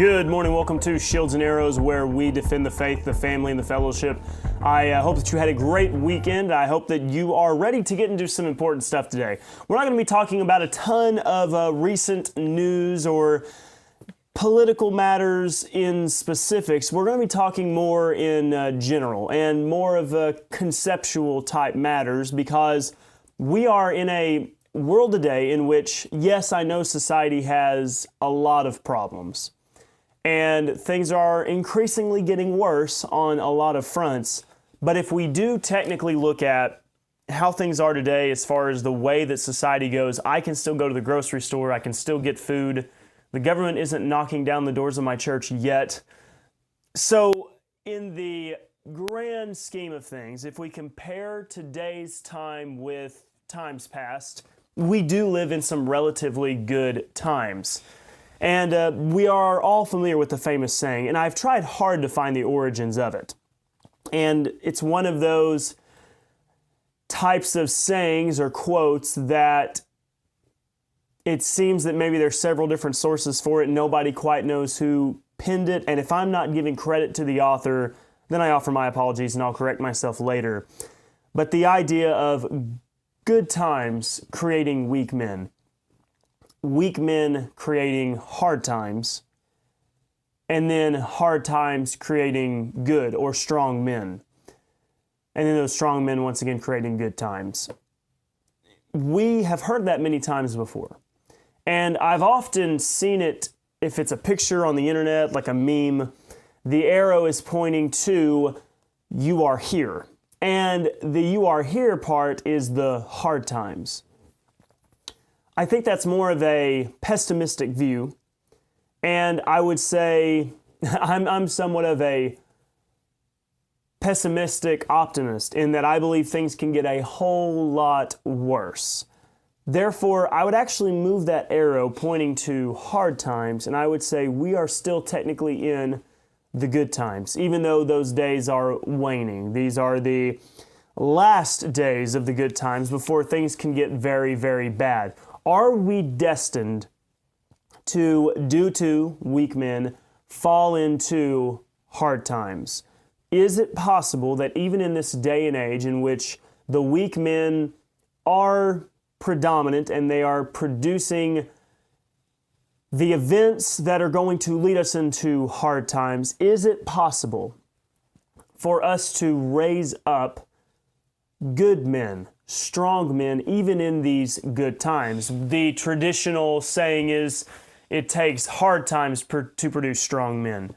Good morning. Welcome to Shields and Arrows, where we defend the faith, the family, and the fellowship. I hope that you had a great weekend. I hope that you are ready to get into some important stuff today. We're not going to be talking about a ton of recent news or political matters in specifics. We're going to be talking more in general and more of conceptual type matters, because we are in a world today in which, yes, I know society has a lot of problems. And things are increasingly getting worse on a lot of fronts. But if we do technically look at how things are today as far as the way that society goes, I can still go to the grocery store, I can still get food. The government isn't knocking down the doors of my church yet. So in the grand scheme of things, if we compare today's time with times past, we do live in some relatively good times. And we are all familiar with the famous saying, and I've tried hard to find the origins of it. And it's one of those types of sayings or quotes that it seems that maybe there's several different sources for it. Nobody quite knows who penned it. And if I'm not giving credit to the author, then I offer my apologies and I'll correct myself later. But the idea of good times creating weak men creating hard times, and then hard times creating good or strong men, and then those strong men once again creating good times. We have heard that many times before, and I've often seen it, if it's a picture on the internet, like a meme, the arrow is pointing to "you are here," and the "you are here" part is the hard times. I think that's more of a pessimistic view, and I would say I'm somewhat of a pessimistic optimist in that I believe things can get a whole lot worse. Therefore, I would actually move that arrow pointing to hard times, and I would say we are still technically in the good times, even though those days are waning. These are the last days of the good times before things can get very, very bad. Are we destined to, due to weak men, fall into hard times? Is it possible that even in this day and age in which the weak men are predominant and they are producing the events that are going to lead us into hard times, is it possible for us to raise up good men, strong men, even in these good times? The traditional saying is, it takes hard times to produce strong men.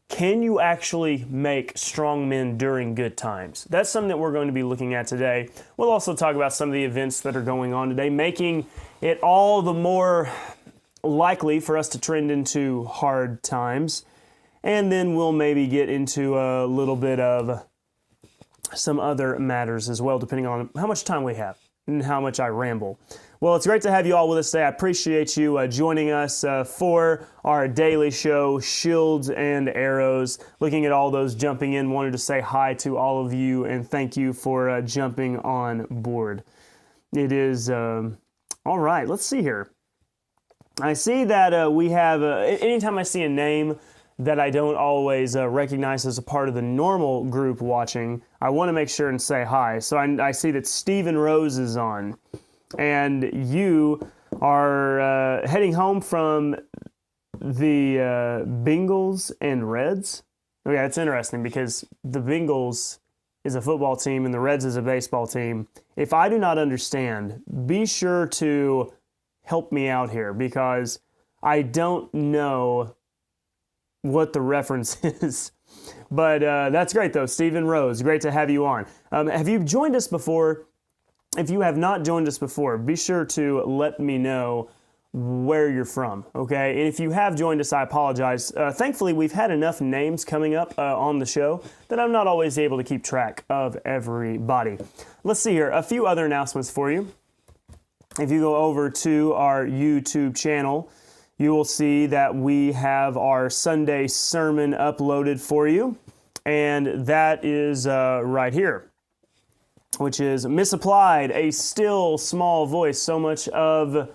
Can you actually make strong men during good times? That's something that we're going to be looking at today. We'll also talk about some of the events that are going on today, making it all the more likely for us to trend into hard times. And then we'll maybe get into a little bit of some other matters as well, depending on how much time we have and how much I ramble. Well, it's great to have you all with us today. I appreciate you joining us for our daily show, Shields and Arrows. Looking at all those jumping in, wanted to say hi to all of you and thank you for jumping on board. It is, all right, let's see here. I see that we have, anytime I see a name that I don't always recognize as a part of the normal group watching, I want to make sure and say hi. So I see that Stephen Rose is on, and you are heading home from the Bengals and Reds. Okay, that's interesting because the Bengals is a football team and the Reds is a baseball team. If I do not understand, be sure to help me out here because I don't know what the reference is. But that's great though, Stephen Rose. Great to have you on. Have you joined us before? If you have not joined us before, be sure to let me know where you're from, okay? And if you have joined us, I apologize. Thankfully, we've had enough names coming up on the show that I'm not always able to keep track of everybody. Let's see here, a few other announcements for you. If you go over to our YouTube channel, you will see that we have our Sunday sermon uploaded for you, and that is right here, which is Misapplied, a still small voice. So much of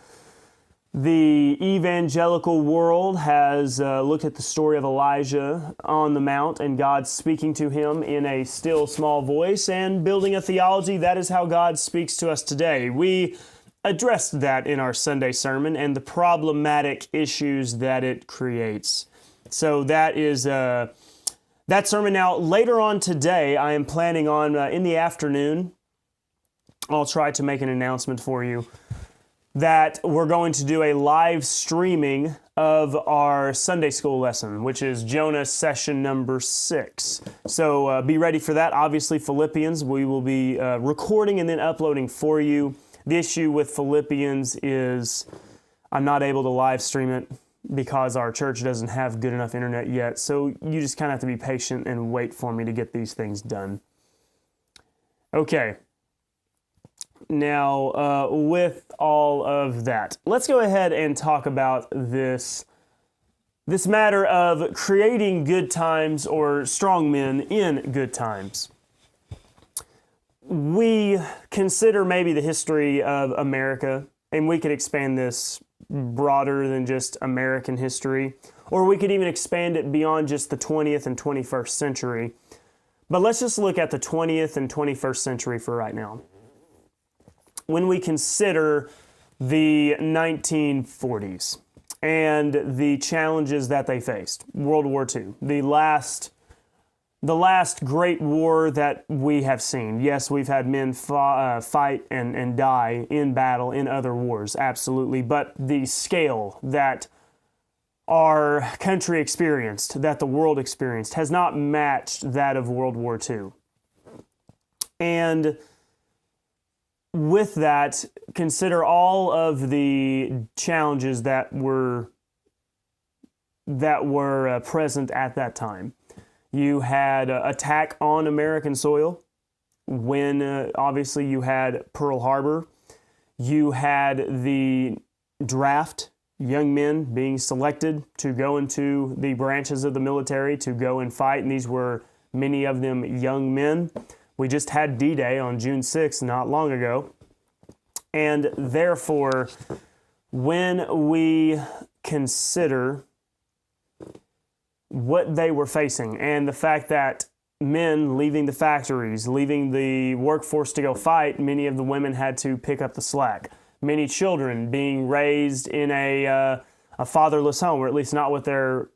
The evangelical world has looked at the story of Elijah on the mount and God speaking to him in a still small voice and building a theology that is how God speaks to us today. We addressed that in our Sunday sermon and the problematic issues that it creates. So that is that sermon. Now, later on today, I am planning on, in the afternoon, I'll try to make an announcement for you that we're going to do a live streaming of our Sunday school lesson, which is Jonah session number 6. So be ready for that. Obviously, Philippians, we will be recording and then uploading for you. The issue with Philippians is I'm not able to live stream it because our church doesn't have good enough internet yet. So you just kind of have to be patient and wait for me to get these things done. Okay. Now, with all of that, let's go ahead and talk about this matter of creating good times or strong men in good times. We consider maybe the history of America, and we could expand this broader than just American history, or we could even expand it beyond just the 20th and 21st century. But let's just look at the 20th and 21st century for right now. When we consider the 1940s and the challenges that they faced, World War II, the last great war that we have seen. Yes, we've had men fight and die in battle in other wars, absolutely, but the scale that our country experienced, that the world experienced, has not matched that of World War II. And with that, consider all of the challenges that were present at that time. You had attack on American soil when obviously you had Pearl Harbor. You had the draft, young men being selected to go into the branches of the military to go and fight, and these were many of them young men. We just had D-Day on June 6th not long ago. And therefore, when we consider what they were facing and the fact that men leaving the factories, leaving the workforce to go fight, many of the women had to pick up the slack. Many children being raised in a fatherless home, or at least not with their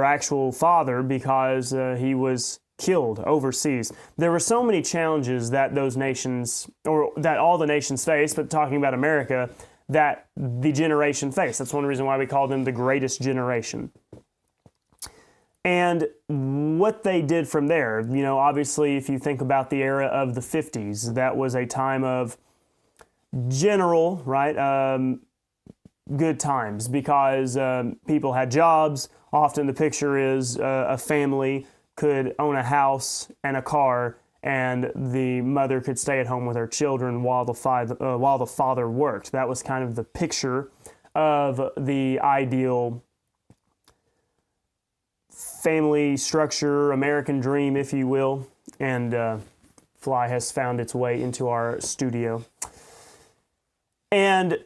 actual father because he was killed overseas. There were so many challenges that those nations, or that all the nations faced, but talking about America, that the generation faced. That's one reason why we call them the greatest generation. And what they did from there, obviously if you think about the era of the 50s, that was a time of general, good times because people had jobs. Often the picture is a family could own a house and a car, and the mother could stay at home with her children while the father worked. That was kind of the picture of the ideal family structure, American dream, if you will. And Fly has found its way into our studio. And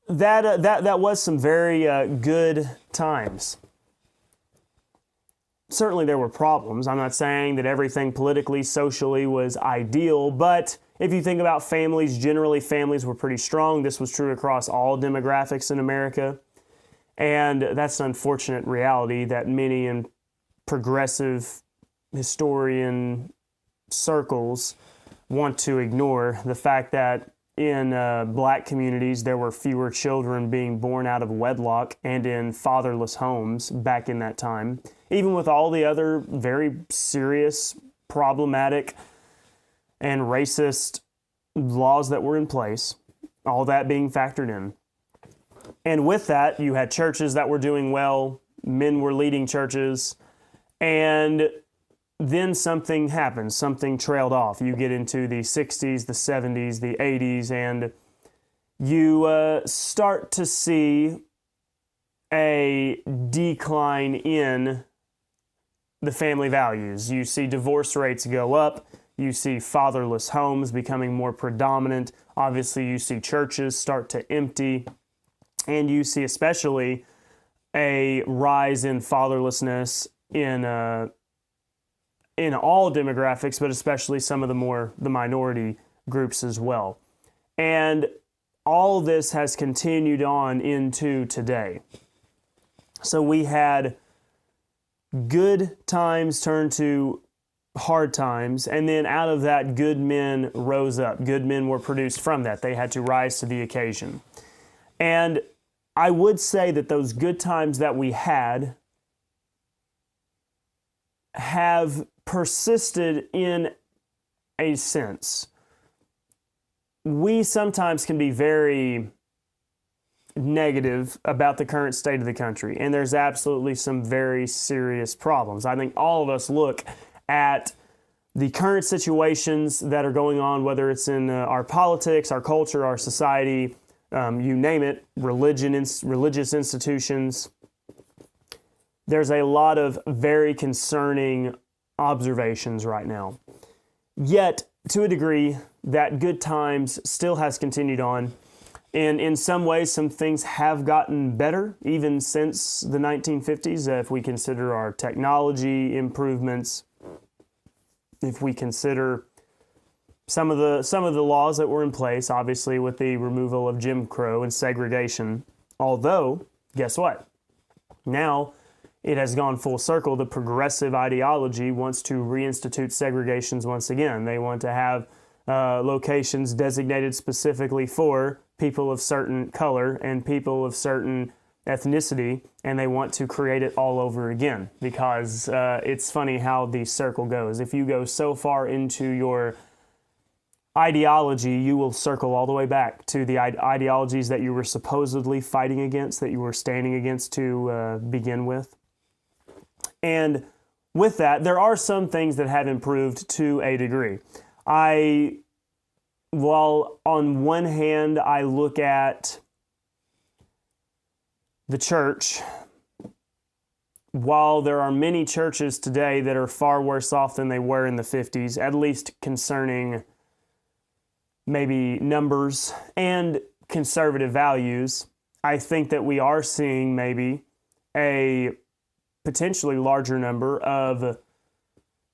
that was some very good times. Certainly there were problems. I'm not saying that everything politically, socially was ideal, but if you think about families, generally families were pretty strong. This was true across all demographics in America. And that's an unfortunate reality that many in progressive historian circles want to ignore. The fact that in black communities, there were fewer children being born out of wedlock and in fatherless homes back in that time, even with all the other very serious, problematic, and racist laws that were in place, all that being factored in. And with that, you had churches that were doing well, men were leading churches, and then something happened, something trailed off. You get into the 60s, the 70s, the 80s, and you start to see a decline in the family values. You see divorce rates go up. You see fatherless homes becoming more predominant. Obviously, you see churches start to empty. And you see especially a rise in fatherlessness in all demographics, but especially some of the minority groups as well. And all this has continued on into today. So we had good times turn to hard times, and then out of that, good men rose up. Good men were produced from that. They had to rise to the occasion. And I would say that those good times that we had have persisted in a sense. We sometimes can be very negative about the current state of the country, and there's absolutely some very serious problems. I think all of us look at the current situations that are going on, whether it's in our politics, our culture, our society, you name it, religious institutions. There's a lot of very concerning observations right now. Yet, to a degree, that good times still has continued on. And in some ways, some things have gotten better, even since the 1950s, if we consider our technology improvements, if we consider some of the laws that were in place, obviously with the removal of Jim Crow and segregation. Although, guess what? Now, it has gone full circle. The progressive ideology wants to reinstitute segregations once again. They want to have locations designated specifically for people of certain color and people of certain ethnicity, and they want to create it all over again, because it's funny how the circle goes. If you go so far into your ideology, you will circle all the way back to the ideologies that you were supposedly fighting against, that you were standing against to begin with. And with that, there are some things that have improved to a degree. While on one hand, I look at the church, while there are many churches today that are far worse off than they were in the 50s, at least concerning maybe numbers and conservative values, I think that we are seeing maybe a potentially larger number of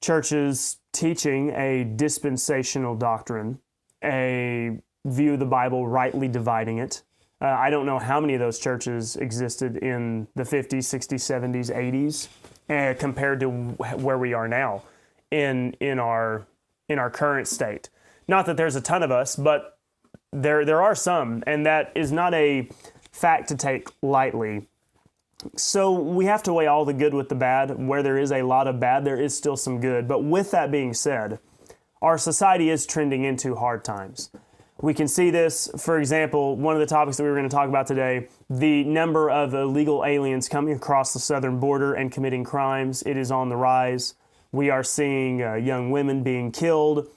churches teaching a dispensational doctrine, a view of the Bible, rightly dividing it. I don't know how many of those churches existed in the 50s, 60s, 70s, compared to where we are now in our current state. Not that there's a ton of us, but there are some, and that is not a fact to take lightly. So we have to weigh all the good with the bad. Where there is a lot of bad, there is still some good. But with that being said, our society is trending into hard times. We can see this, for example, one of the topics that we were going to talk about today, the number of illegal aliens coming across the southern border and committing crimes. It is on the rise. We are seeing young women being killed,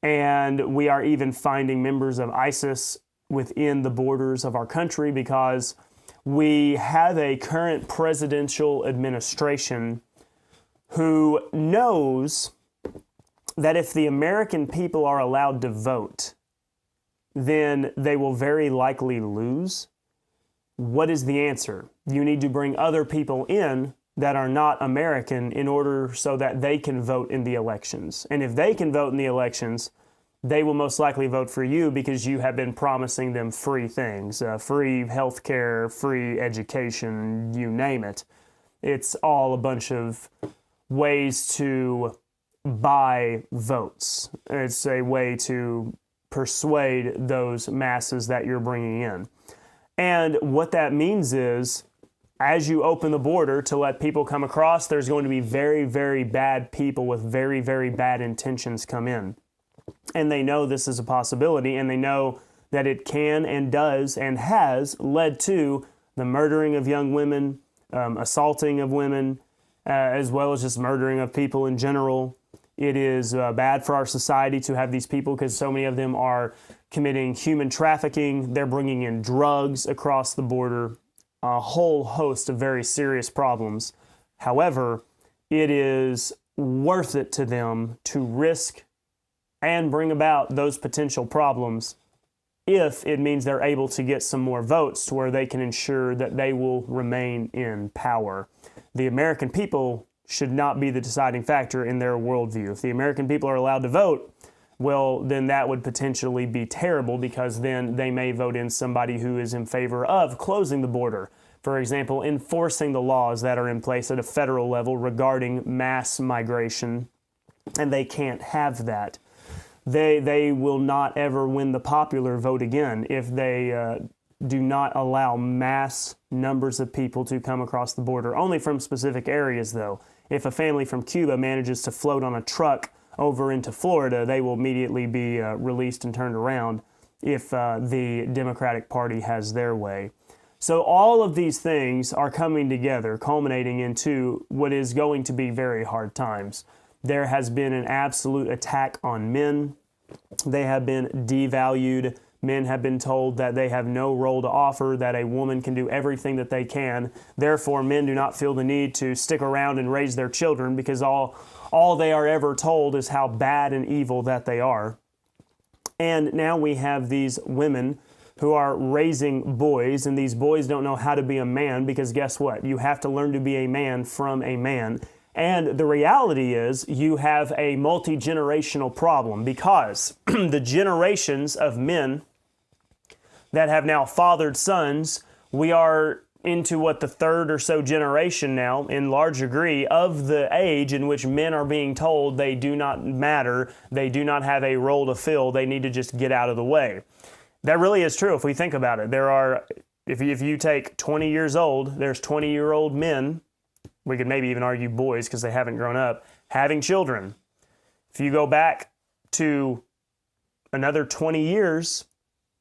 and we are even finding members of ISIS within the borders of our country, because we have a current presidential administration who knows that if the American people are allowed to vote, then they will very likely lose. What is the answer? You need to bring other people in that are not American in order so that they can vote in the elections. And if they can vote in the elections, they will most likely vote for you because you have been promising them free things, free health care, free education, you name it. It's all a bunch of ways to buy votes. It's a way to persuade those masses that you're bringing in. And what that means is, as you open the border to let people come across, there's going to be very, very bad people with very, very bad intentions come in. And they know this is a possibility, and they know that it can and does and has led to the murdering of young women, assaulting of women, as well as just murdering of people in general. It is bad for our society to have these people because so many of them are committing human trafficking. They're bringing in drugs across the border, a whole host of very serious problems. However, it is worth it to them to risk and bring about those potential problems if it means they're able to get some more votes to where they can ensure that they will remain in power. The American people should not be the deciding factor in their worldview. If the American people are allowed to vote, well, then that would potentially be terrible, because then they may vote in somebody who is in favor of closing the border. For example, enforcing the laws that are in place at a federal level regarding mass migration, and they can't have that. They will not ever win the popular vote again if they do not allow mass numbers of people to come across the border. Only from specific areas, though. If a family from Cuba manages to float on a truck over into Florida, they will immediately be released and turned around if the Democratic Party has their way. So all of these things are coming together, culminating into what is going to be very hard times. There has been an absolute attack on men. They have been devalued. Men have been told that they have no role to offer, that a woman can do everything that they can. Therefore, men do not feel the need to stick around and raise their children, because all they are ever told is how bad and evil that they are. And now we have these women who are raising boys, and these boys don't know how to be a man, because guess what? You have to learn to be a man from a man. And the reality is you have a multi-generational problem, because the generations of men that have now fathered sons, we are into what, the third or so generation now, in large degree, of the age in which men are being told they do not matter, they do not have a role to fill, they need to just get out of the way. That really is true if we think about it. There are, if you take 20 years old, there's 20-year-old men, we could maybe even argue boys because they haven't grown up, having children. If you go back to another 20 years,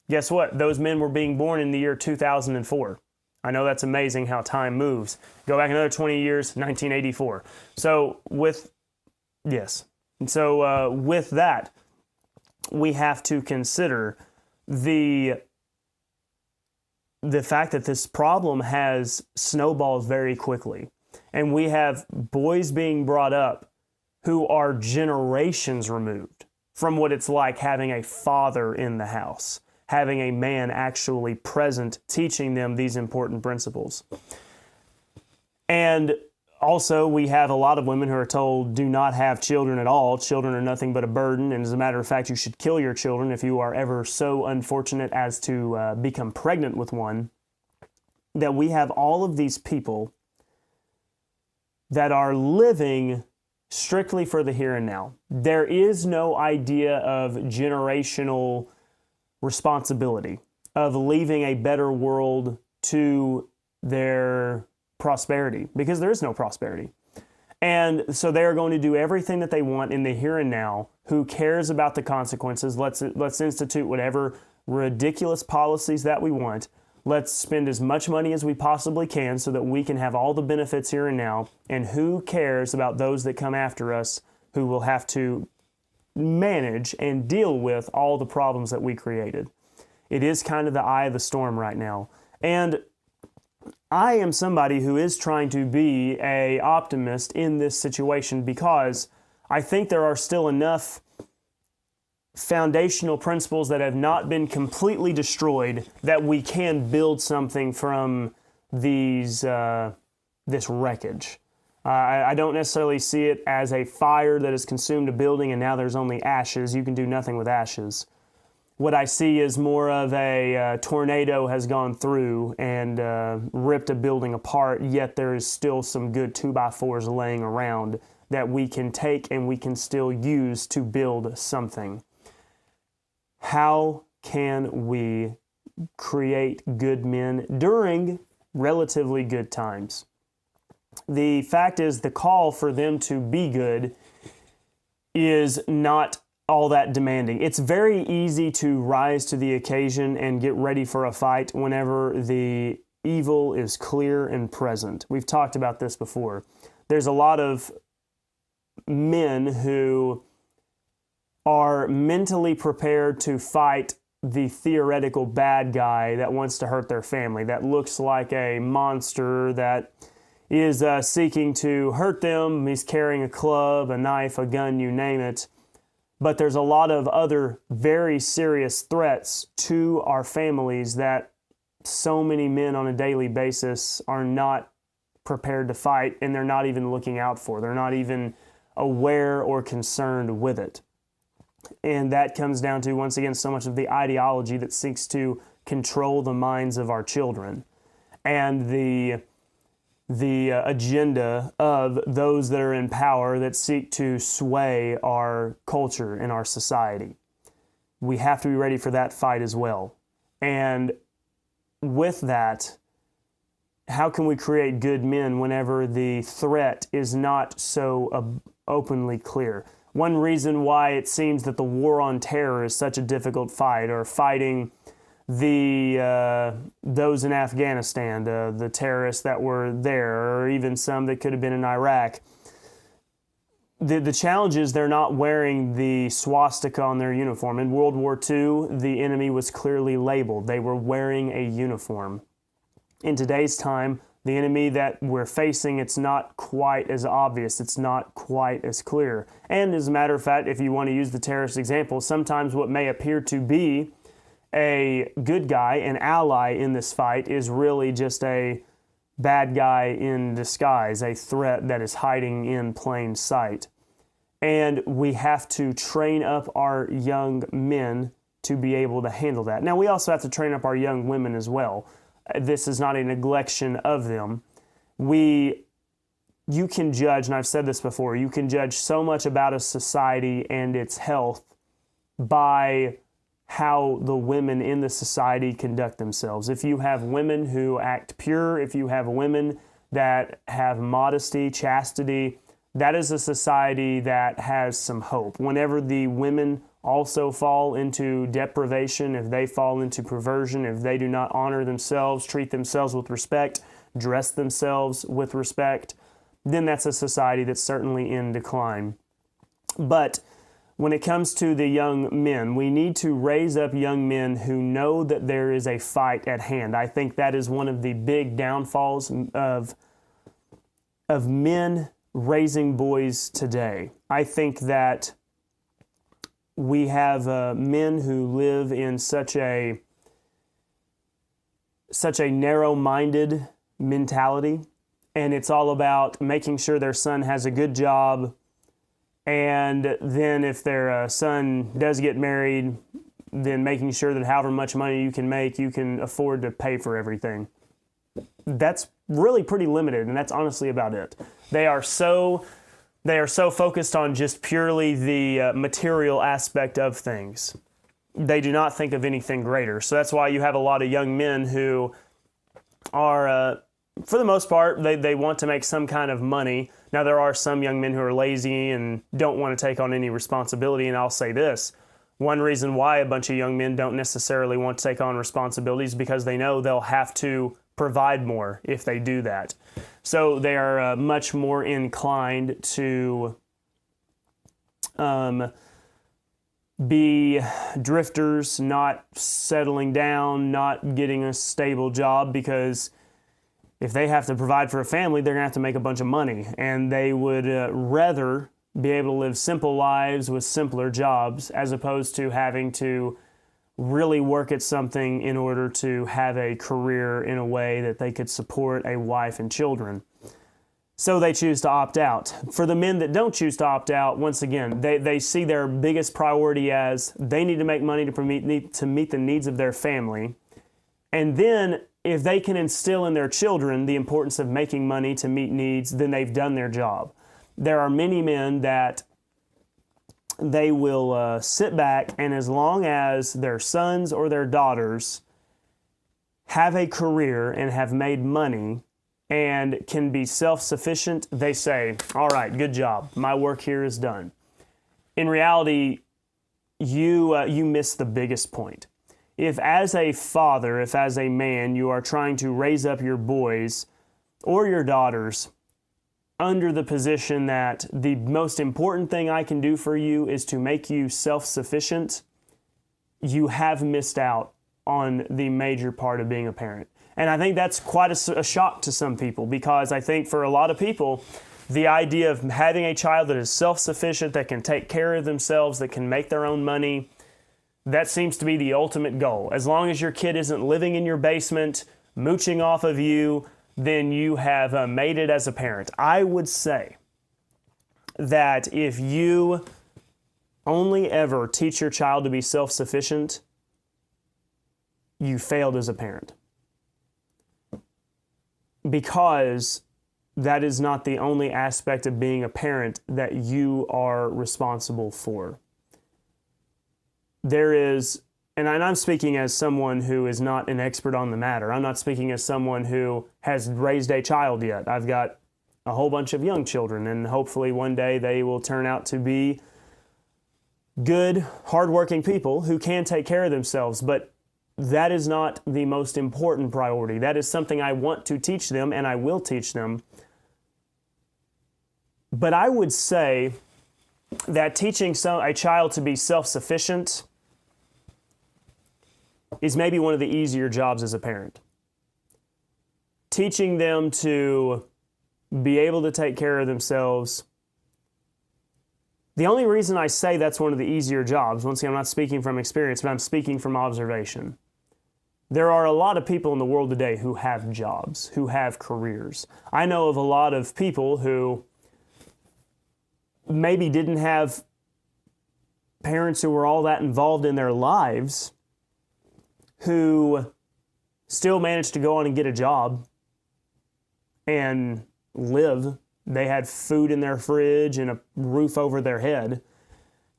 guess what? Those men were being born in the year 2004. I know that's amazing how time moves. Go back another 20 years, 1984. So with that, we have to consider the fact that this problem has snowballed very quickly. And we have boys being brought up who are generations removed from what it's like having a father in the house, having a man actually present, teaching them these important principles. And also, we have a lot of women who are told, do not have children at all. Children are nothing but a burden. And as a matter of fact, you should kill your children if you are ever so unfortunate as to become pregnant with one. That we have all of these people that are living strictly for the here and now. There is no idea of generational responsibility, of leaving a better world to their prosperity, because there is no prosperity. And so they are going to do everything that they want in the here and now. Who cares about the consequences? Let's institute whatever ridiculous policies that we want. Let's spend as much money as we possibly can so that we can have all the benefits here and now. And who cares about those that come after us, who will have to manage and deal with all the problems that we created? It is kind of the eye of the storm right now. And I am somebody who is trying to be an optimist in this situation, because I think there are still enough foundational principles that have not been completely destroyed that we can build something from this wreckage. I don't necessarily see it as a fire that has consumed a building and now there's only ashes. You can do nothing with ashes. What I see is more of a tornado has gone through and ripped a building apart, yet there is still some good 2x4s laying around that we can take and we can still use to build something. How can we create good men during relatively good times? The fact is, the call for them to be good is not all that demanding. It's very easy to rise to the occasion and get ready for a fight whenever the evil is clear and present. We've talked about this before. There's a lot of men who are mentally prepared to fight the theoretical bad guy that wants to hurt their family, that looks like a monster, that is seeking to hurt them. He's carrying a club, a knife, a gun, you name it. But there's a lot of other very serious threats to our families that so many men on a daily basis are not prepared to fight, and they're not even looking out for. They're not even aware or concerned with it. And that comes down to, once again, so much of the ideology that seeks to control the minds of our children, and the agenda of those that are in power that seek to sway our culture and our society. We have to be ready for that fight as well. And with that, how can we create good men whenever the threat is not so openly clear? One reason why it seems that the war on terror is such a difficult fight, or fighting those in Afghanistan, the terrorists that were there, or even some that could have been in Iraq. The challenge is they're not wearing the swastika on their uniform. In World War II, the enemy was clearly labeled. They were wearing a uniform. In today's time, the enemy that we're facing, it's not quite as obvious. It's not quite as clear. And as a matter of fact, if you want to use the terrorist example, sometimes what may appear to be a good guy, an ally in this fight, is really just a bad guy in disguise, a threat that is hiding in plain sight. And we have to train up our young men to be able to handle that. Now, we also have to train up our young women as well. This is not a neglection of them. You can judge, and I've said this before, you can judge so much about a society and its health by how the women in the society conduct themselves. If you have women who act pure, if you have women that have modesty, chastity, that is a society that has some hope. Whenever the women also fall into deprivation, if they fall into perversion, if they do not honor themselves, treat themselves with respect, dress themselves with respect, then that's a society that's certainly in decline. But when it comes to the young men, we need to raise up young men who know that there is a fight at hand. I think that is one of the big downfalls of men raising boys today. I think that we have men who live in such a narrow-minded mentality, and it's all about making sure their son has a good job, and then if their son does get married, then making sure that however much money you can make, you can afford to pay for everything. That's really pretty limited, and that's honestly about it. They are so focused on just purely the material aspect of things. They do not think of anything greater. So that's why you have a lot of young men who are, for the most part, they want to make some kind of money. Now, there are some young men who are lazy and don't want to take on any responsibility, and I'll say this. One reason why a bunch of young men don't necessarily want to take on responsibilities is because they know they'll have to provide more if they do that. So they are much more inclined to be drifters, not settling down, not getting a stable job, because if they have to provide for a family, they're going to have to make a bunch of money. And they would rather be able to live simple lives with simpler jobs as opposed to having to really work at something in order to have a career in a way that they could support a wife and children. So they choose to opt out. For the men that don't choose to opt out, once again, they see their biggest priority as they need to make money to meet the needs of their family. And then if they can instill in their children the importance of making money to meet needs, then they've done their job. There are many men that they will sit back, and as long as their sons or their daughters have a career and have made money and can be self-sufficient, they say, all right, good job. My work here is done. In reality, you miss the biggest point. If as a father, if as a man, you are trying to raise up your boys or your daughters under the position that the most important thing I can do for you is to make you self-sufficient, you have missed out on the major part of being a parent. And I think that's quite a shock to some people, because I think for a lot of people, The idea of having a child that is self-sufficient, that can take care of themselves, that can make their own money, that seems to be the ultimate goal. As long as your kid isn't living in your basement, mooching off of you, then you have made it as a parent. I would say that if you only ever teach your child to be self-sufficient, you failed as a parent. Because that is not the only aspect of being a parent that you are responsible for. There is, and I'm speaking as someone who is not an expert on the matter. I'm not speaking as someone who has raised a child yet. I've got a whole bunch of young children, and hopefully one day they will turn out to be good, hardworking people who can take care of themselves. But that is not the most important priority. That is something I want to teach them, and I will teach them. But I would say that teaching a child to be self-sufficient is maybe one of the easier jobs as a parent. Teaching them to be able to take care of themselves. The only reason I say that's one of the easier jobs, once again, I'm not speaking from experience, but I'm speaking from observation. There are a lot of people in the world today who have jobs, who have careers. I know of a lot of people who maybe didn't have parents who were all that involved in their lives, who still managed to go on and get a job and live. They had food in their fridge and a roof over their head.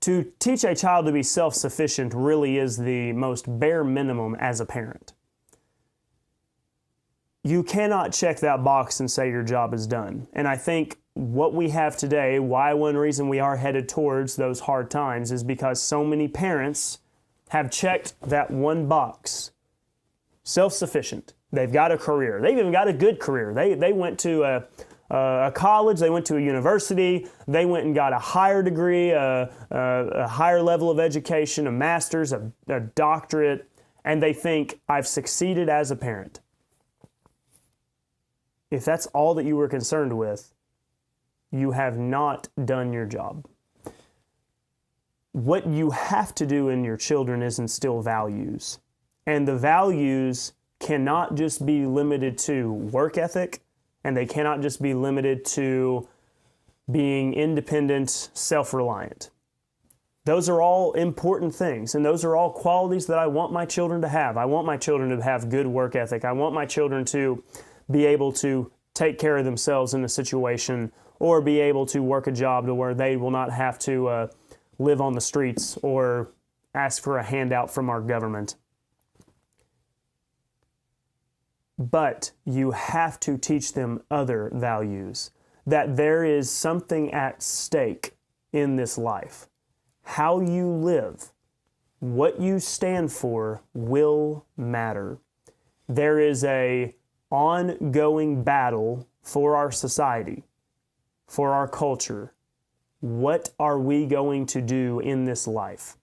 To teach a child to be self-sufficient really is the most bare minimum as a parent. You cannot check that box and say your job is done. And I think what we have today, why one reason we are headed towards those hard times, is because so many parents have checked that one box. Self-sufficient. They've got a career. They've even got a good career. They went to a college, they went to a university, they went and got a higher degree, a higher level of education, a master's, a doctorate, and they think, I've succeeded as a parent. If that's all that you were concerned with, you have not done your job. What you have to do in your children is instill values. And the values cannot just be limited to work ethic, and they cannot just be limited to being independent, self-reliant. Those are all important things, and those are all qualities that I want my children to have. I want my children to have good work ethic. I want my children to be able to take care of themselves in a situation, or be able to work a job to where they will not have to live on the streets or ask for a handout from our government. But you have to teach them other values, that there is something at stake in this life. How you live, what you stand for will matter. There is an ongoing battle for our society, for our culture. What are we going to do in this life?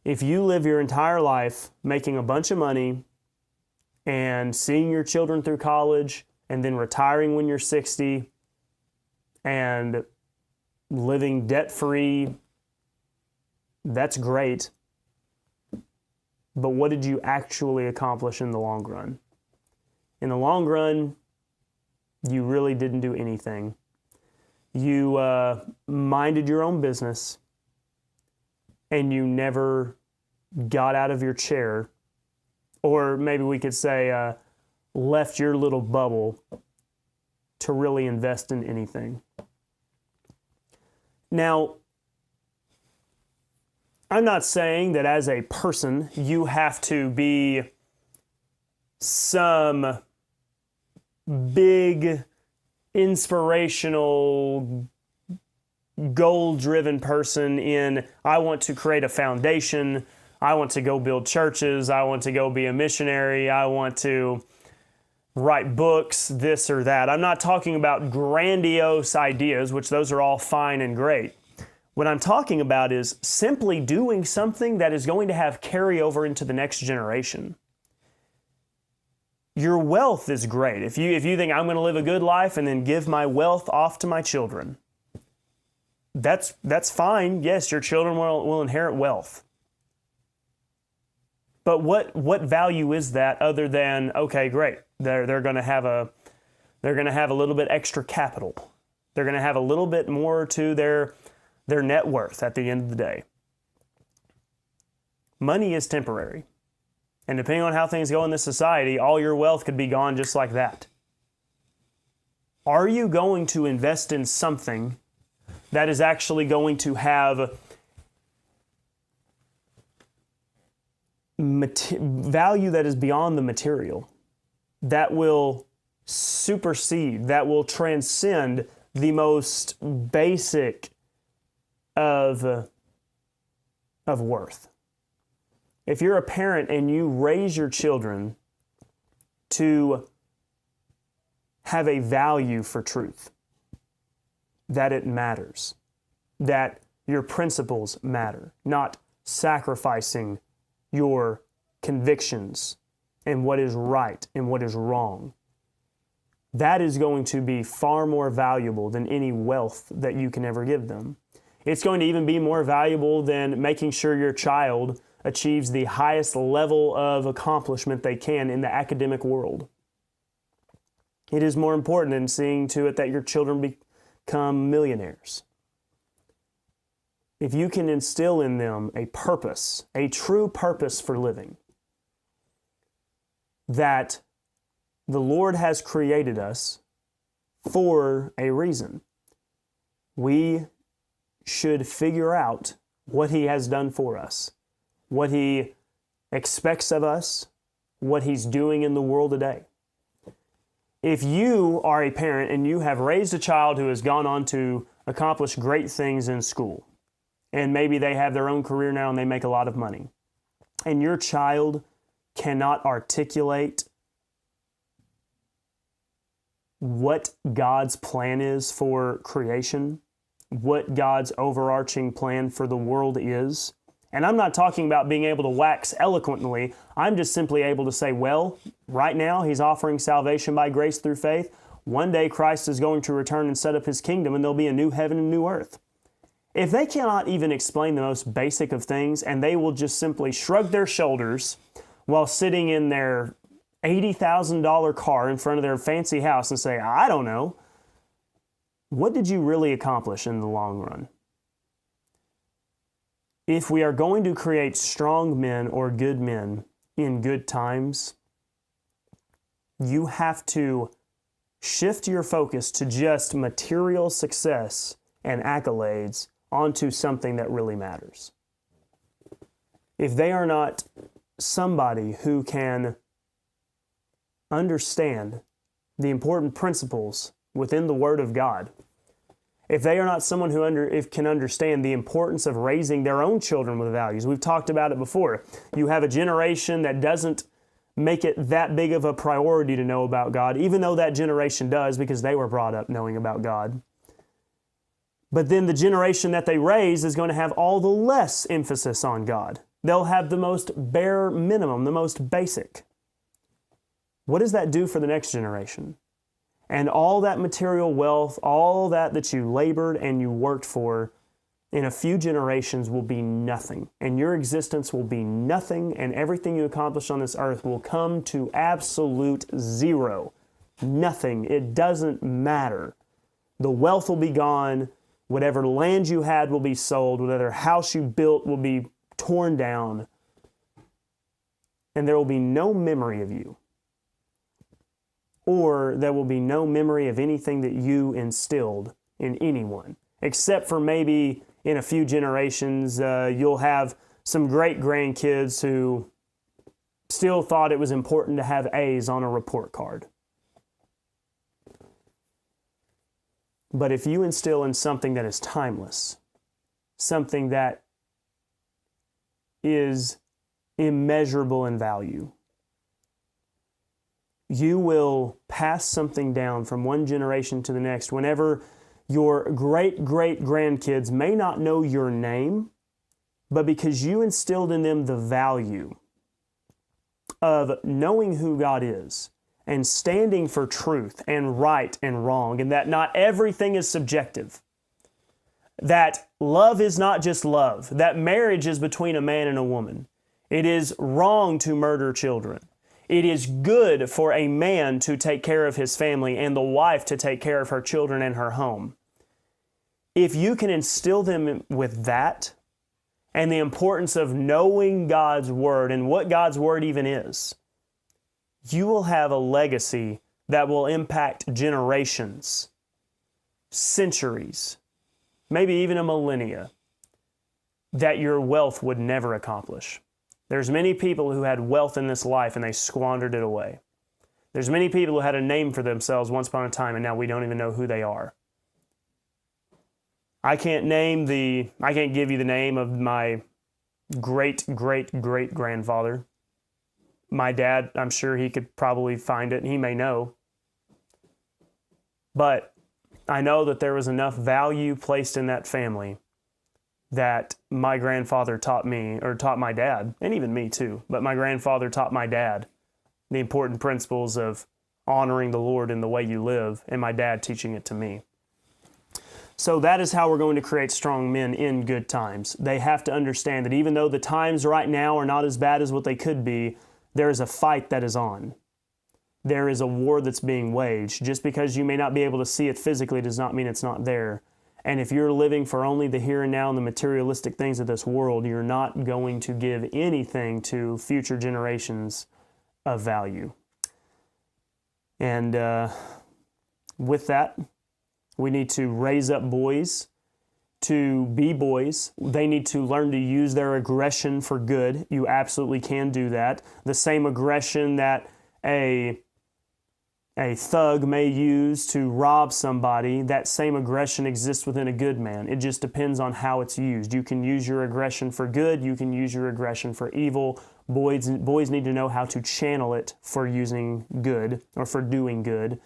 If you live your entire life making a bunch of money and seeing your children through college and then retiring when you're 60 and living debt-free, that's great. But what did you actually accomplish in the long run? In the long run, you really didn't do anything. You minded your own business, and you never got out of your chair, or maybe we could say left your little bubble to really invest in anything. Now, I'm not saying that as a person you have to be some big, inspirational, goal-driven person in, I want to create a foundation, I want to go build churches, I want to go be a missionary, I want to write books, this or that. I'm not talking about grandiose ideas, which those are all fine and great. What I'm talking about is simply doing something that is going to have carryover into the next generation. Your wealth is great. If you think I'm going to live a good life and then give my wealth off to my children, that's fine. Yes, your children will inherit wealth. But what value is that other than, okay, great, they're going to have a little bit extra capital. They're going to have a little bit more to their net worth at the end of the day. Money is temporary. And depending on how things go in this society, all your wealth could be gone just like that. Are you going to invest in something that is actually going to have value that is beyond the material, that will supersede, that will transcend the most basic of worth? If you're a parent and you raise your children to have a value for truth, that it matters, that your principles matter, not sacrificing your convictions and what is right and what is wrong, that is going to be far more valuable than any wealth that you can ever give them. It's going to even be more valuable than making sure your child achieves the highest level of accomplishment they can in the academic world. It is more important than seeing to it that your children become millionaires. If you can instill in them a purpose, a true purpose for living, that the Lord has created us for a reason, we should figure out what He has done for us, what He expects of us, what He's doing in the world today. If you are a parent and you have raised a child who has gone on to accomplish great things in school, and maybe they have their own career now and they make a lot of money, and your child cannot articulate what God's plan is for creation, what God's overarching plan for the world is. And I'm not talking about being able to wax eloquently. I'm just simply able to say, well, right now He's offering salvation by grace through faith. One day Christ is going to return and set up His kingdom, and there'll be a new heaven and new earth. If they cannot even explain the most basic of things, and they will just simply shrug their shoulders while sitting in their $80,000 car in front of their fancy house and say, I don't know, what did you really accomplish in the long run? If we are going to create strong men or good men in good times, you have to shift your focus to just material success and accolades onto something that really matters. If they are not somebody who can understand the important principles within the Word of God, if they are not someone who can understand the importance of raising their own children with values, we've talked about it before. You have a generation that doesn't make it that big of a priority to know about God, even though that generation does because they were brought up knowing about God. But then the generation that they raise is going to have all the less emphasis on God. They'll have the most bare minimum, the most basic. What does that do for the next generation? And all that material wealth, all that you labored and you worked for, in a few generations will be nothing. And your existence will be nothing, and everything you accomplish on this earth will come to absolute zero. Nothing. It doesn't matter. The wealth will be gone. Whatever land you had will be sold. Whatever house you built will be torn down. And there will be no memory of you. Or there will be no memory of anything that you instilled in anyone. Except for maybe in a few generations, you'll have some great grandkids who still thought it was important to have A's on a report card. But if you instill in something that is timeless, something that is immeasurable in value, you will pass something down from one generation to the next whenever your great-great-grandkids may not know your name, but because you instilled in them the value of knowing who God is and standing for truth and right and wrong, and that not everything is subjective. That love is not just love. That marriage is between a man and a woman. It is wrong to murder children. It is good for a man to take care of his family and the wife to take care of her children and her home. If you can instill them with that and the importance of knowing God's Word and what God's Word even is, you will have a legacy that will impact generations, centuries, maybe even a millennia, that your wealth would never accomplish. There's many people who had wealth in this life and they squandered it away. There's many people who had a name for themselves once upon a time and now we don't even know who they are. I can't give you the name of my great-great-great-grandfather. My dad, I'm sure he could probably find it and he may know. But I know that there was enough value placed in that family that my grandfather taught me, or taught my dad, and even me too, but my grandfather taught my dad the important principles of honoring the Lord in the way you live, and my dad teaching it to me. So that is how we're going to create strong men in good times. They have to understand that even though the times right now are not as bad as what they could be, there is a fight that is on. There is a war that's being waged. Just because you may not be able to see it physically does not mean it's not there. And if you're living for only the here and now and the materialistic things of this world, you're not going to give anything to future generations of value. And with that, we need to raise up boys to be boys. They need to learn to use their aggression for good. You absolutely can do that. The same aggression that a thug may use to rob somebody, that same aggression exists within a good man. It just depends on how it's used. You can use your aggression for good. You can use your aggression for evil. Boys need to know how to channel it for using good or for doing good.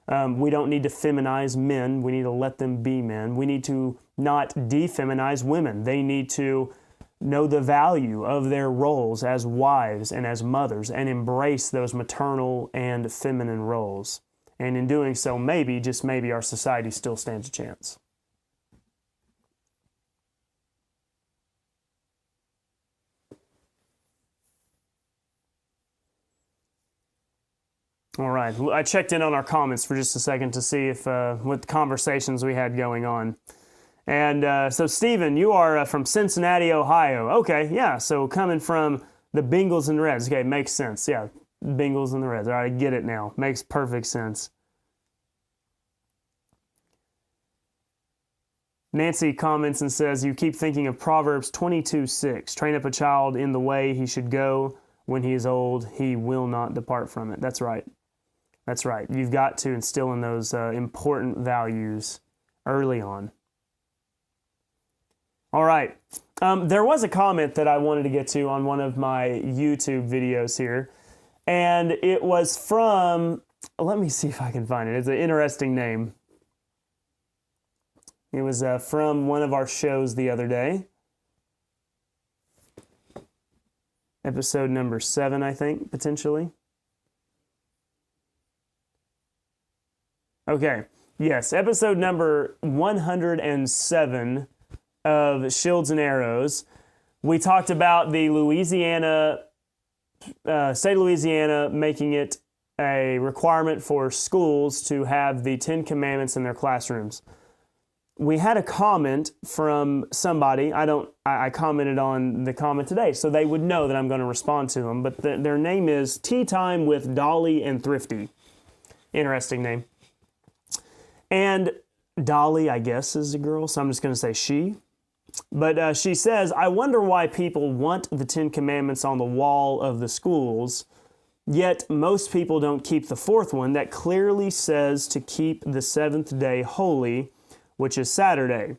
We don't need to feminize men. We need to let them be men. We need to not defeminize women. They need to know the value of their roles as wives and as mothers and embrace those maternal and feminine roles. And in doing so, maybe, just maybe, our society still stands a chance. All right, I checked in on our comments for just a second to see if what conversations we had going on. And so, Stephen, you are from Cincinnati, Ohio. Okay, yeah, so coming from the Bengals and the Reds. Okay, makes sense. Yeah, Bengals and the Reds. All right, I get it now. Makes perfect sense. Nancy comments and says, you keep thinking of Proverbs 22:6. Train up a child in the way he should go. When he is old, he will not depart from it. That's right. That's right. You've got to instill in those important values early on. All right. There was a comment that I wanted to get to on one of my YouTube videos here, and it was from, let me see if I can find it. It's an interesting name. It was from one of our shows the other day. Episode number 7, I think, potentially. Okay, yes, episode number 107 of Shields and Arrows. We talked about the state of Louisiana making it a requirement for schools to have the 10 Commandments in their classrooms. We had a comment from somebody. I commented on the comment today, so they would know that I'm going to respond to them. But their name is Tea Time with Dolly and Thrifty. Interesting name. And Dolly, I guess, is a girl, so I'm just going to say she. But she says, I wonder why people want the 10 Commandments on the wall of the schools, yet most people don't keep the fourth one that clearly says to keep the seventh day holy, which is Saturday.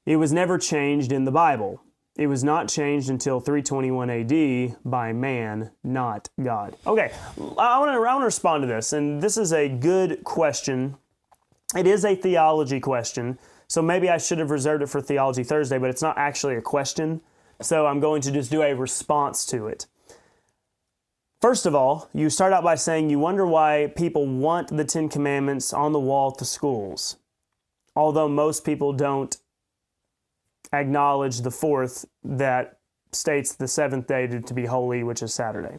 It was never changed in the Bible. It was not changed until 321 AD by man, not God. Okay, I want to respond to this, and this is a good question. It is a theology question, so maybe I should have reserved it for Theology Thursday, but it's not actually a question, so I'm going to just do a response to it. First of all, you start out by saying you wonder why people want the Ten Commandments on the wall at the schools, although most people don't acknowledge the fourth that states the seventh day to be holy, which is Saturday.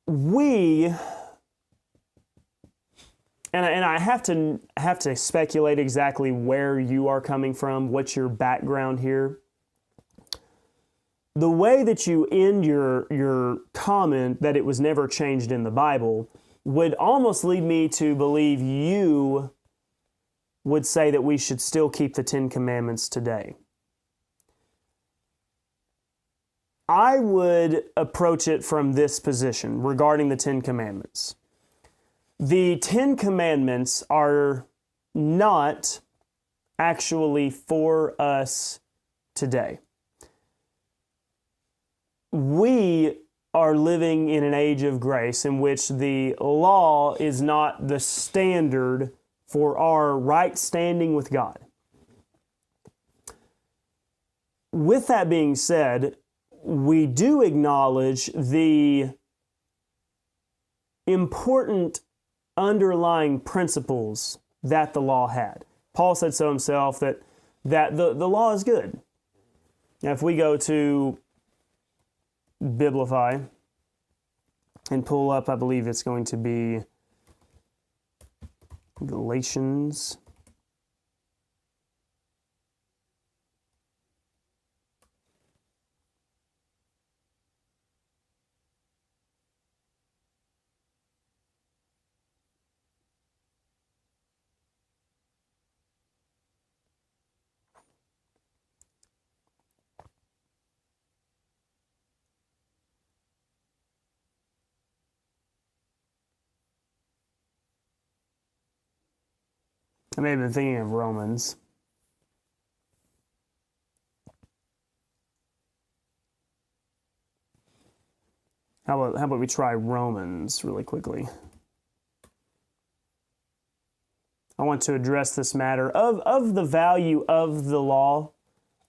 And I have to speculate exactly where you are coming from, what's your background here. The way that you end your comment that it was never changed in the Bible would almost lead me to believe you would say that we should still keep the Ten Commandments today. I would approach it from this position regarding the Ten Commandments. The Ten Commandments are not actually for us today. We are living in an age of grace in which the law is not the standard for our right standing with God. With that being said, we do acknowledge the important underlying principles that the law had. Paul said so himself that the law is good. Now, if we go to Biblify and pull up, I believe it's going to be Galatians. I may have been thinking of Romans. How about we try Romans really quickly? I want to address this matter of the value of the law,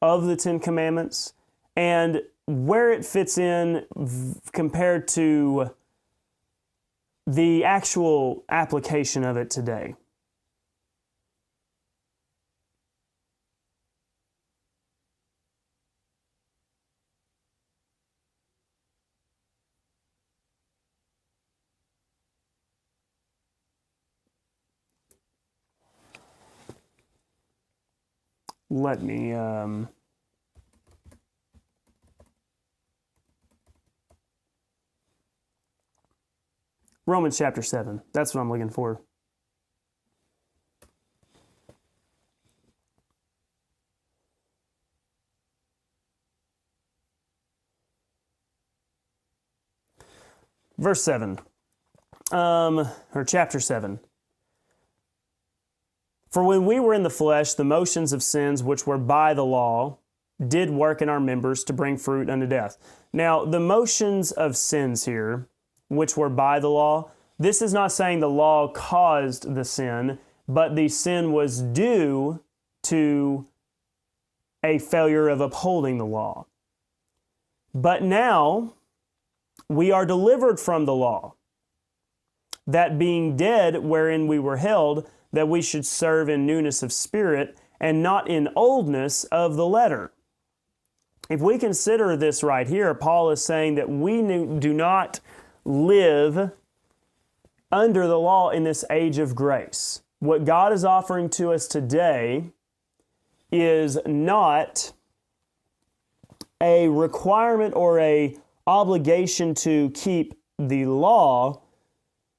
of the Ten Commandments, and where it fits in compared to the actual application of it today. Let me Romans chapter 7. That's what I'm looking for. Verse 7. Or chapter 7. For when we were in the flesh, the motions of sins which were by the law did work in our members to bring fruit unto death. Now, the motions of sins here, which were by the law, this is not saying the law caused the sin, but the sin was due to a failure of upholding the law. But now, we are delivered from the law, that being dead wherein we were held, that we should serve in newness of spirit and not in oldness of the letter. If we consider this right here, Paul is saying that we do not live under the law in this age of grace. What God is offering to us today is not a requirement or a obligation to keep the law.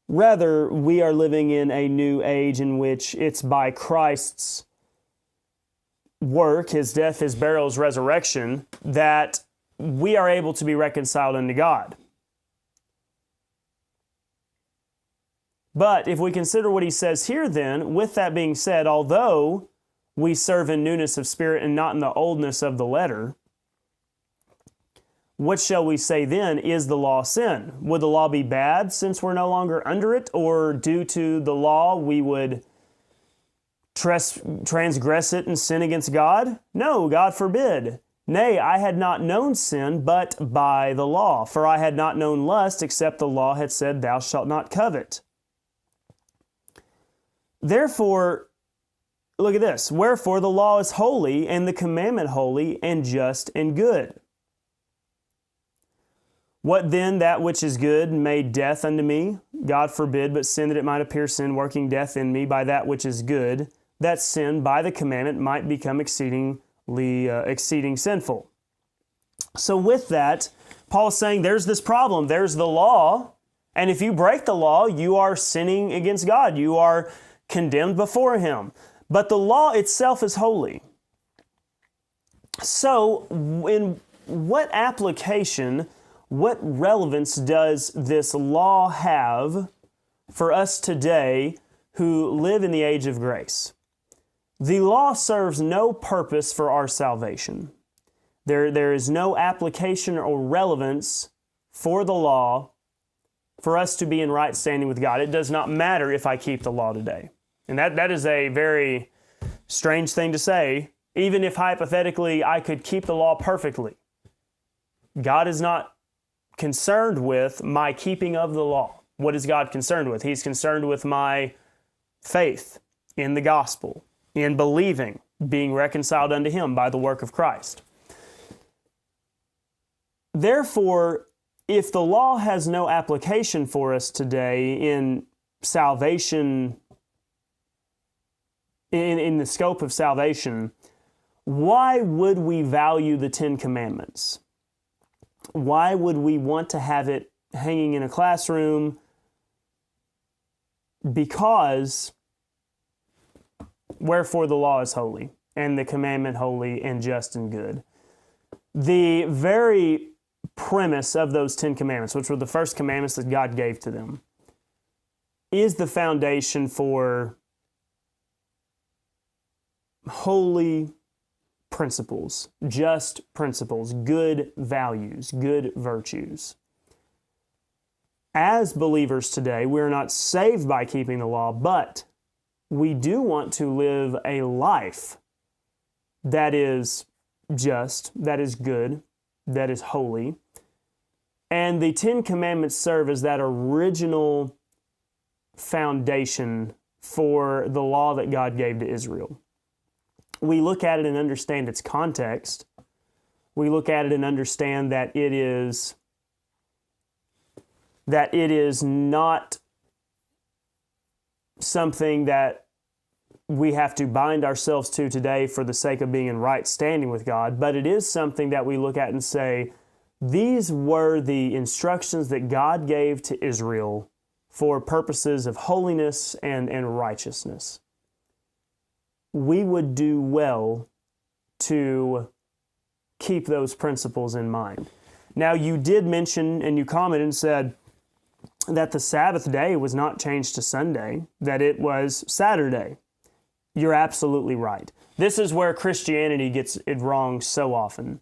Rather, we are living in a new age in which it's by Christ's work, His death, His burial, His resurrection, that we are able to be reconciled unto God. But if we consider what he says here then, with that being said, although we serve in newness of spirit and not in the oldness of the letter, what shall we say then? Is the law sin? Would the law be bad since we're no longer under it? Or due to the law we would transgress it and sin against God? No, God forbid. Nay, I had not known sin but by the law, for I had not known lust except the law had said, Thou shalt not covet. Therefore, look at this. Wherefore the law is holy, and the commandment holy, and just, and good. What then that which is good made death unto me? God forbid, but sin that it might appear sin, working death in me by that which is good, that sin by the commandment might become exceeding sinful. So with that, Paul is saying there's this problem. There's the law, and if you break the law, you are sinning against God. You are condemned before Him. But the law itself is holy. So in what application, what relevance does this law have for us today who live in the age of grace? The law serves no purpose for our salvation. There is no application or relevance for the law for us to be in right standing with God. It does not matter if I keep the law today. And that is a very strange thing to say, even if hypothetically I could keep the law perfectly. God is not concerned with my keeping of the law. What is God concerned with? He's concerned with my faith in the gospel, in believing, being reconciled unto Him by the work of Christ. Therefore, if the law has no application for us today in salvation, in the scope of salvation, why would we value the Ten Commandments? Why would we want to have it hanging in a classroom? Because wherefore the law is holy, and the commandment holy, and just, and good. The very premise of those Ten Commandments, which were the first commandments that God gave to them, is the foundation for holy principles, just principles, good values, good virtues. As believers today, we're not saved by keeping the law, but we do want to live a life that is just, that is good, that is holy. And the Ten Commandments serve as that original foundation for the law that God gave to Israel. We look at it and understand its context. We look at it and understand that it is not something that we have to bind ourselves to today for the sake of being in right standing with God, but it is something that we look at and say, these were the instructions that God gave to Israel for purposes of holiness and righteousness. We would do well to keep those principles in mind. Now, you did mention and you commented and said that the Sabbath day was not changed to Sunday, that it was Saturday. You're absolutely right. This is where Christianity gets it wrong so often.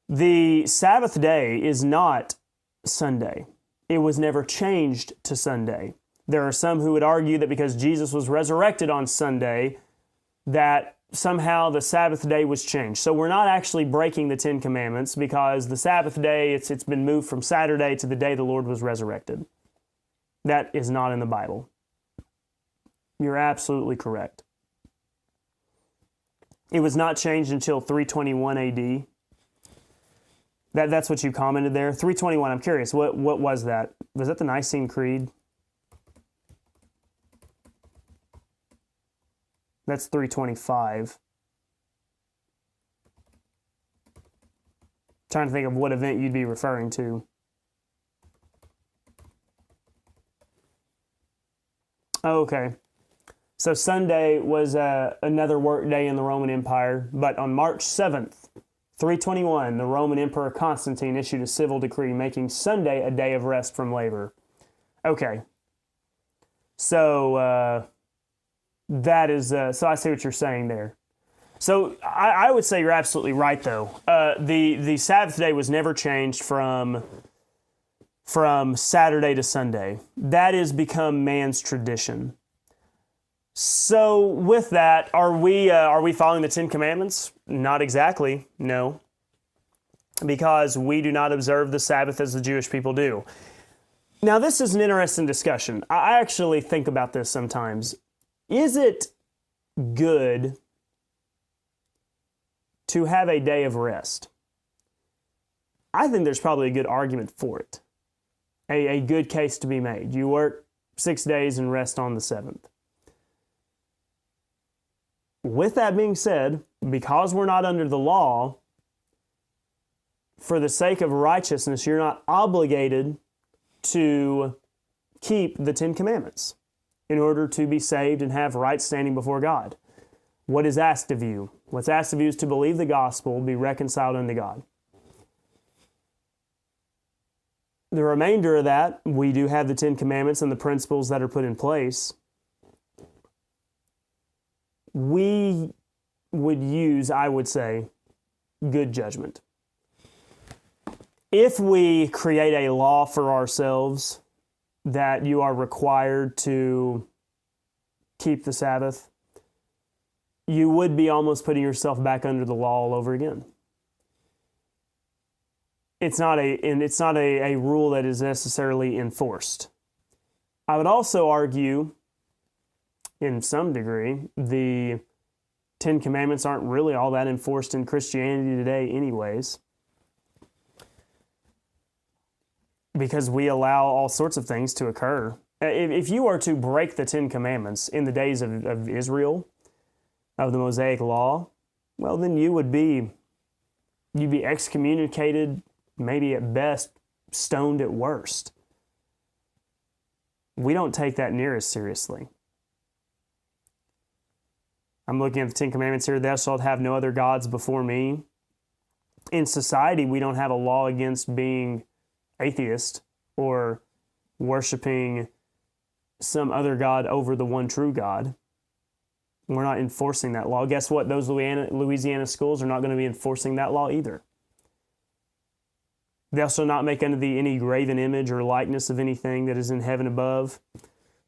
The Sabbath day is not Sunday. It was never changed to Sunday. There are some who would argue that because Jesus was resurrected on Sunday, that somehow the Sabbath day was changed. So we're not actually breaking the Ten Commandments because the Sabbath day, it's been moved from Saturday to the day the Lord was resurrected. That is not in the Bible. You're absolutely correct. It was not changed until 321 AD. That's what you commented there. 321, I'm curious, what was that? Was that the Nicene Creed? That's 325. Trying to think of what event you'd be referring to. Oh, okay. So Sunday was another work day in the Roman Empire, but on March 7th, 321, the Roman Emperor Constantine issued a civil decree making Sunday a day of rest from labor. Okay. So that is, so I see what you're saying there. So I would say you're absolutely right, though. The Sabbath day was never changed from Saturday to Sunday. That has become man's tradition. So with that, are we following the Ten Commandments? Not exactly, no. Because we do not observe the Sabbath as the Jewish people do. Now this is an interesting discussion. I actually think about this sometimes. Is it good to have a day of rest? I think there's probably a good argument for it. A good case to be made. You work 6 days and rest on the seventh. With that being said, because we're not under the law, for the sake of righteousness, you're not obligated to keep the Ten Commandments in order to be saved and have right standing before God. What is asked of you? What's asked of you is to believe the gospel, be reconciled unto God. The remainder of that, we do have the Ten Commandments and the principles that are put in place. We would use, I would say, good judgment. If we create a law for ourselves that you are required to keep the Sabbath, you would be almost putting yourself back under the law all over again. It's not a rule that is necessarily enforced. I would also argue, in some degree, the Ten Commandments aren't really all that enforced in Christianity today anyways, because we allow all sorts of things to occur. If you are to break the Ten Commandments in the days of Israel, of the Mosaic Law, well, then you'd be excommunicated, maybe at best, stoned at worst. We don't take that near as seriously. I'm looking at the Ten Commandments here. Thou shalt have no other gods before me. In society, we don't have a law against being atheist or worshiping some other god over the one true God. We're not enforcing that law. Guess what? Those Louisiana schools are not going to be enforcing that law either. Thou shalt not make unto thee any graven image or likeness of anything that is in heaven above.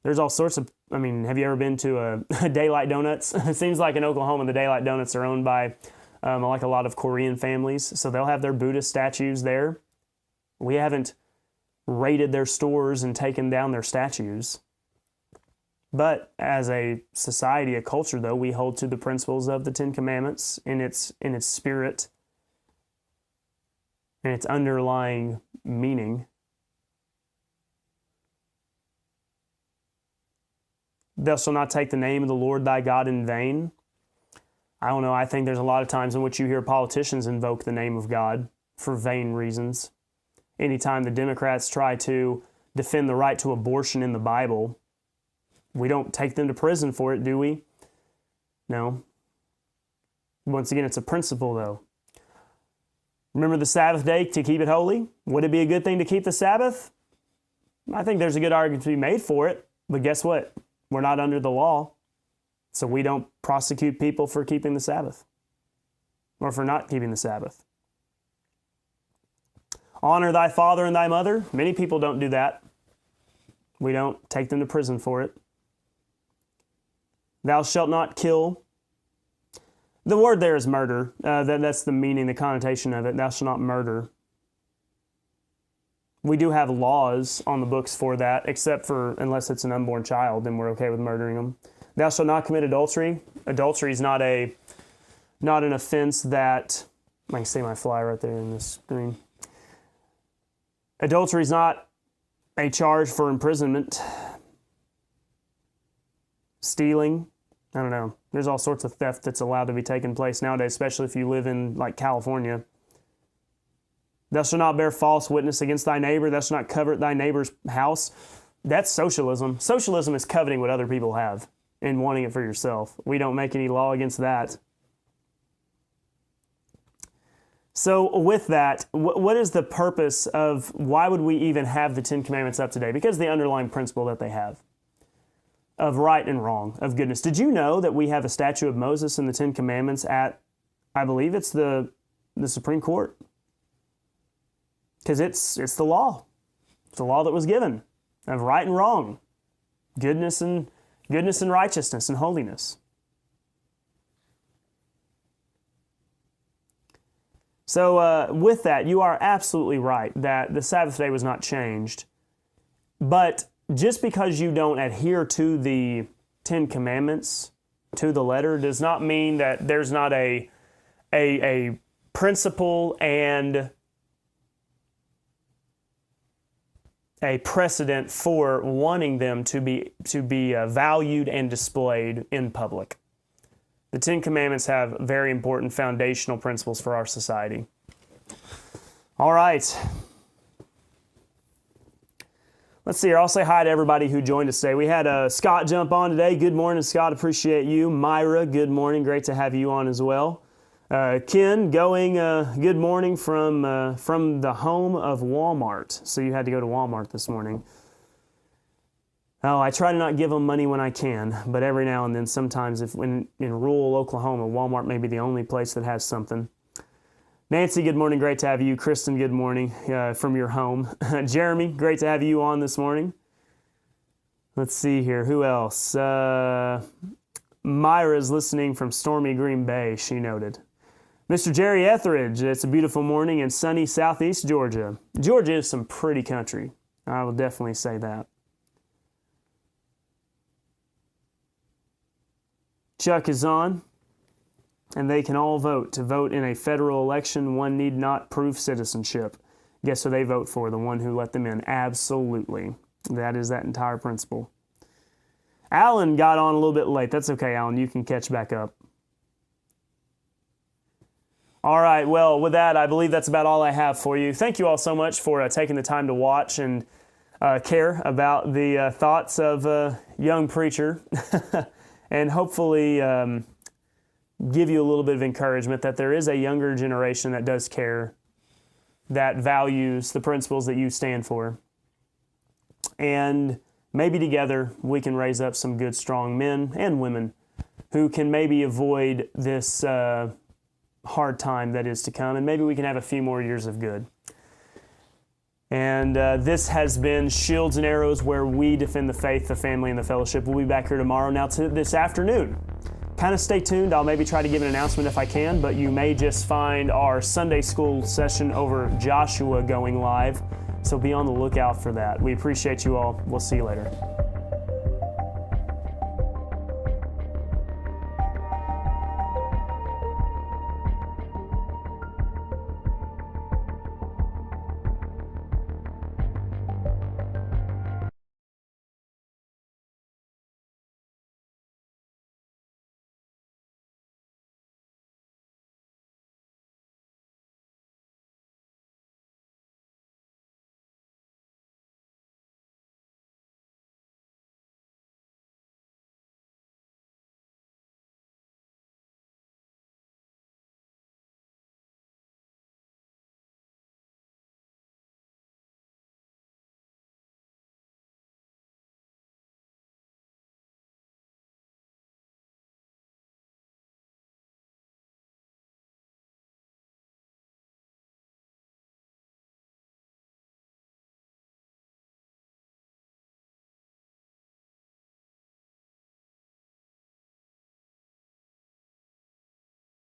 There's all sorts of, have you ever been to a Daylight Donuts? It seems like in Oklahoma, the Daylight Donuts are owned by like a lot of Korean families. So they'll have their Buddhist statues there. We haven't raided their stores and taken down their statues. But as a society, a culture, though, we hold to the principles of the Ten Commandments in its spirit and its underlying meaning. Thou shalt not take the name of the Lord thy God in vain. I don't know, I think there's a lot of times in which you hear politicians invoke the name of God for vain reasons. Anytime the Democrats try to defend the right to abortion in the Bible, we don't take them to prison for it, do we? No. Once again, it's a principle, though. Remember the Sabbath day to keep it holy? Would it be a good thing to keep the Sabbath? I think there's a good argument to be made for it. But guess what? We're not under the law. So we don't prosecute people for keeping the Sabbath or for not keeping the Sabbath. Honor thy father and thy mother. Many people don't do that. We don't take them to prison for it. Thou shalt not kill. The word there is murder. That's the meaning, the connotation of it. Thou shalt not murder. We do have laws on the books for that, except for unless it's an unborn child, then we're okay with murdering them. Thou shalt not commit adultery. Adultery is not an offense that, I can see my fly right there in this screen. Adultery is not a charge for imprisonment. Stealing, I don't know. There's all sorts of theft that's allowed to be taking place nowadays, especially if you live in like California. Thou shalt not bear false witness against thy neighbor. Thou shalt not covet thy neighbor's house. That's socialism. Socialism is coveting what other people have and wanting it for yourself. We don't make any law against that. So with that, what is the purpose of, why would we even have the Ten Commandments up today? Because of the underlying principle that they have of right and wrong, of goodness. Did you know that we have a statue of Moses in the Ten Commandments at, I believe it's the Supreme Court? Because it's the law. It's the law that was given of right and wrong, goodness and goodness and righteousness and holiness. So with that, you are absolutely right that the Sabbath day was not changed. But just because you don't adhere to the Ten Commandments to the letter does not mean that there's not a principle and a precedent for wanting them to be valued and displayed in public. The Ten Commandments have very important foundational principles for our society. All right. Let's see here. I'll say hi to everybody who joined us today. We had Scott jump on today. Good morning, Scott. Appreciate you. Myra, good morning. Great to have you on as well. Ken, going good morning from the home of Walmart. So you had to go to Walmart this morning. Oh, I try to not give them money when I can, but every now and then, sometimes when in rural Oklahoma, Walmart may be the only place that has something. Nancy, good morning. Great to have you. Kristen, good morning from your home. Jeremy, great to have you on this morning. Let's see here. Who else? Myra's listening from stormy Green Bay, she noted. Mr. Jerry Etheridge, it's a beautiful morning in sunny southeast Georgia. Georgia is some pretty country. I will definitely say that. Chuck is on, and they can all vote. To vote in a federal election, one need not prove citizenship. Guess who they vote for? The one who let them in. Absolutely. That is that entire principle. Alan got on a little bit late. That's okay, Alan. You can catch back up. All right. Well, with that, I believe that's about all I have for you. Thank you all so much for taking the time to watch and care about the thoughts of a young preacher. And hopefully give you a little bit of encouragement that there is a younger generation that does care, that values the principles that you stand for. And maybe together we can raise up some good, strong men and women who can maybe avoid this hard time that is to come, and maybe we can have a few more years of good. And this has been Shields and Arrows, where we defend the faith, the family, and the fellowship. We'll be back here tomorrow. Now this afternoon, kind of stay tuned. I'll maybe try to give an announcement if I can, but you may just find our Sunday school session over Joshua going live. So be on the lookout for that. We appreciate you all. We'll see you later.